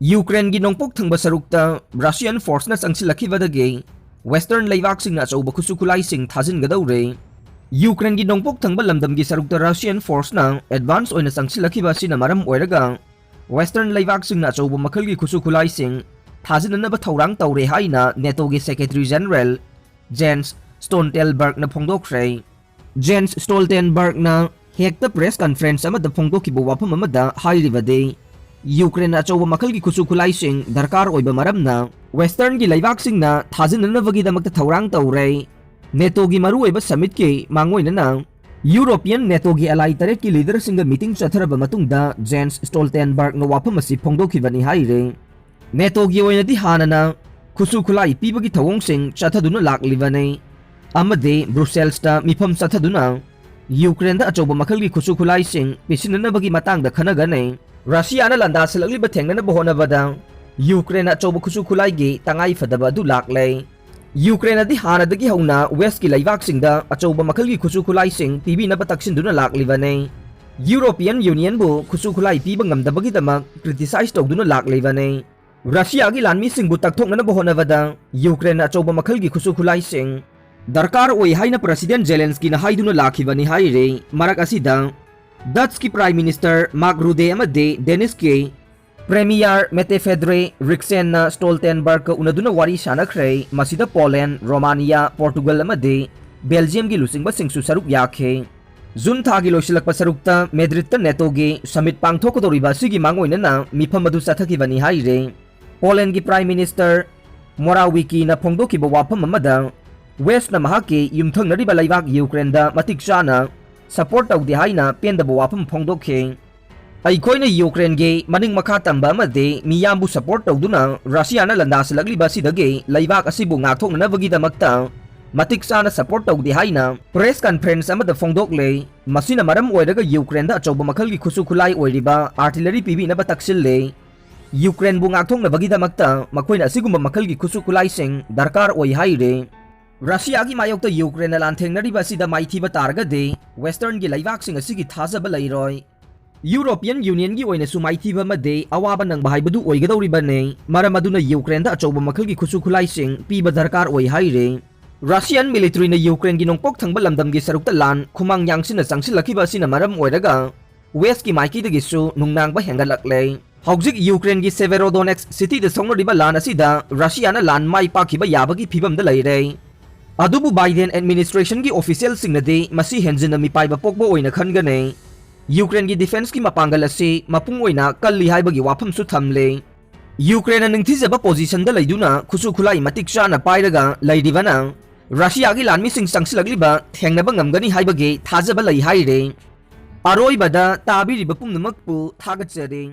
Ukraine की नोंपोक थंगबा सरुकता Russian force ना चंगसिलखिबदगे western लेबाक्सिंगना अचौबा खुसु खुलाइसिंग थाजिनगदौरे Ukraine की नोंपोक थंगबा लमदम की सरुकता रशियन फोर्स ना एडवांस ओइना चंगसिलखिबा सिना मरम ओइरगा वेस्टर्न लेबाक्सिंगना अचौबा मखल की खुसु खुलाइसिंग थाजिननबा थौरांग तौरे हाइना नेटो की सेक्रेटरी जनरल जेन्स स्टोल्टेनबर्ग ना फोंदोखरे जेन्स स्टोल्टेनबर्ग ना हेक्ता प्रेस कॉन्फ्रेंस अमदा फोंदोखिबा वाफम अमदा हाइरिबदे यूक्रेन अचौबा मखल की खुसु खुलाइसिंग दरकार ओइबा मरमना वेस्टर्न की लेबाक्सिंगना थाजिननबगीदमक्ता थौरांग तौरे नेटो की मरु ओइबा समिट के मांगोइनना यूरोपियन नेटो की एलाई तरेट की लीडर सिंग मीटिंग चथरबा मतुंगदा जेन्स स्टोल्टेनबर्ग ना वाफम असि फोंदोखिबनी हाइरे नेटो की ओइनदि हानना खुसु खुलाई पीबगी थवोंगसिंग चथदुना लाक्लिबने अमदे ब्रुसेल्सता मिफम चथदुना यूक्रेन दा अचौबा मखल की खुसु खुलाइसिंग पिसिननबगी मतांगदा खनगने रशिया ना लंदा सलगलिबा थेंगनबा होनबदा यूक्रेन अचौबा खुसु खुलाइगी तंगाई फदबा दु लाक्ले यूक्रेन अदि हानदगी हौना वेस्ट की लेबाक्सिंगदा अचौबा मखल की खुसु खुलाइसिंग पीबीनबा तक्सिनदुना लाक्लिबने यूरोपियन यूनियन बु खुसु खुलाई पीबा ngamdabagidama क्रिटिसाइज तौदुना लाक्लिबने रशिया की लानमीसिंगबु तकथोकनबा होनबदा यूक्रेन अचौबा मखल की खुसु खुलाइसिंग दरकार ओइ हाइना प्रेसिडेंट जेलेंस्की ना हाइदुना लाखिबनी हाइरे मरक असिदा डच की prime minister mark Rude अमदे Danish के प्रीमियर मेटे फेड्रे रिक्सेन ना स्टोल्टेनबर्ग उनदुना वारी सानखरे मसिदा पोलैंड रोमानिया पोर्तुगल अमदे बेल्जियम की लुसिंगबा सिंगसु सरुक याखे जून थागी लोइसिलकपा सरुकता मेड्रिडता नेटो गे समिट पांगथोकदोरिबा सिगी मांगोइनना मिफम अदु चथखिबनी हाइरे पोलैंड की प्राइम मिनिस्टर मोराविकी ना फोंदोखिबा वाफम अमदा वेस्ट ना महाके युमथंगनरिबा लेबाक यूक्रेन दा मतिक चाना सपोर्ट तौदे हाइना पेंदबा वाफम फोंदोखे अइखोइना यूक्रेन गे मनिंग मखा तंबा अमदे मियामबु सपोर्ट तौदुना रशिया ना लंदासलगलिबा सिदगे लेबाक असिबु ngathoknanabagidamakta मतिक चाना सपोर्ट तौदे हाइना प्रेस कॉन्फ्रेंस अमदा फोंदोकले मसिना मरम ओइरगा यूक्रेन दा अचौबा मखल की खुसु खुलाई ओइरिबा आर्टिलरी पीबीनबा तक्सिल्ले यूक्रेन बु ngathoknabagidamakta मखोइना असिगुम्बा मखल की खुसु खुलाइसिंग दरकार ओइ हाइरे रशिया की मायोक्ता यूक्रेन लांथेंगनरिबा सिदा माइथीबा तारगदे वेस्टर्न की लेबाक्सिंग असिगी थाजबा लैरोय यूरोपियन यूनियन की ओइनसु माइथीबा मदे अवाबा नंगबा हाइबदु ओइगदौरिबने मरम अदुना यूक्रेन दा अचौबा मखल की खुसु खुलाइसिंग पीबा दरकार ओइ हाइरे रशियन मिलिटरी ने यूक्रेन की नोंपोक थंगबा लमदम की सरुकता लान खुमांग यांगसिना चंगसिलखिबा असिना मरम ओइरगा वेस्ट की माइकीदगिसु नुंगनांगबा हेंगलक्ले हौजिक यूक्रेन की सेवेरोडोनेक्स सिटी दा सोंगनरिबा लान असिदा रशिया ना लान माइ पाखिबा याबगी फिबमदा लैरे अदुबु बाइडेन एडमिनिस्ट्रेशन की ऑफिशियल सिंगनदे मसी हेंजिन मिपाइबा पोकबो ओइना खनगने यूक्रेन की डिफेंस की मपांगल असे मपुंग ओइना कल्ली हाइबगी वाफमसु थमले यूक्रेन निंगथिजबा पोजीशन दा लैदुना खुसु खुलाई मतिक चाना पाइरगा लैदिबना रशिया की लानमीसिंग चंगसिलगलिबा थेंगनबा ngamgani हाइबगे थाजबा लै हाइरे अरोइबदा ताबिरिबा पुंगनमकपु थागतजरे।